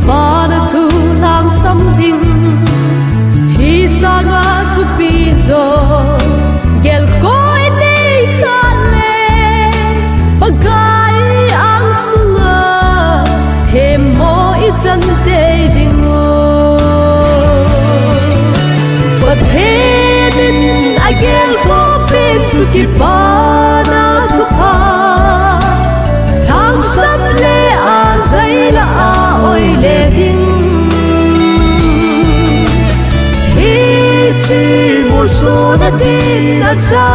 ba na thu lang sam ding hi sanga thu pi zo gel koi nei khale pagai ang sunga thêm mo i chân te dingo but heden agel po pin su ki pa na thu pa lang sam le a zai la a oi le ding hi chi mo so na tin na cha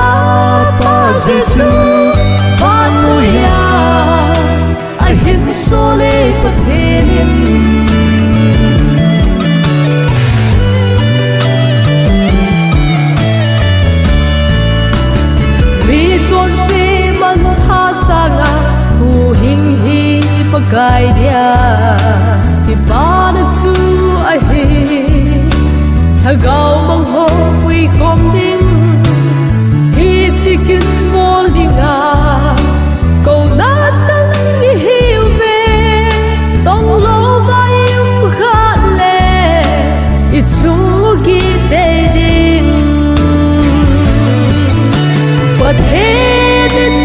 pa jesu fan mu ya ai hin so le pat henin vi chon se man ha sanga hu hing hi pagai dia ti ba na chu ai hi thagao mang ho wi kom ding hi chicken molinga ko na chang ni hiu ve tong lo vai um kha le i chu gi te ding but heden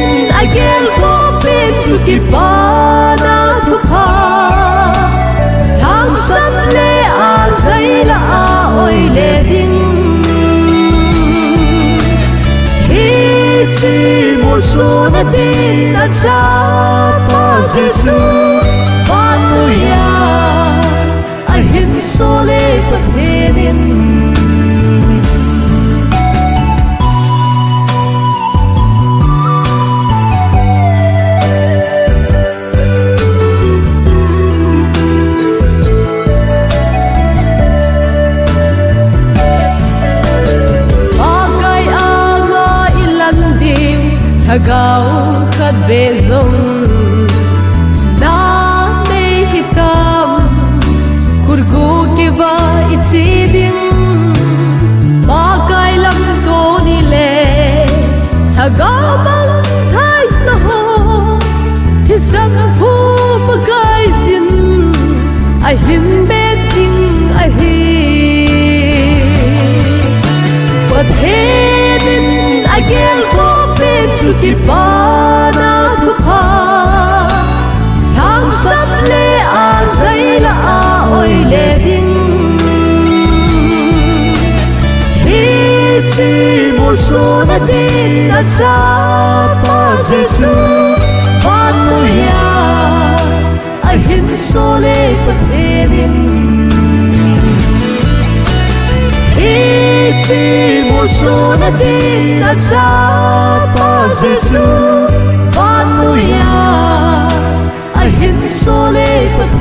again ho pin su ki pa na thu pa lang sam le a zai la a oi le ding hi chi mo so na tin na cha pa jesu fan mu ya ai hin so le pat henin thagao khat be zong na me hitam kurgu ke va ichi ding ba kai lam to ni le thagao bang thai sa ho thi sang phu pa kai jin ai hin be ding ai hi but heden again su ki pa na thu pa lang sam le a zai la a oi le ding hi chi mo so na tin na cha pa jesu fan mu ya ai hin so le pat henin hi chi mo so na tin na cha pa jesu fan mu ya ai hin so le pat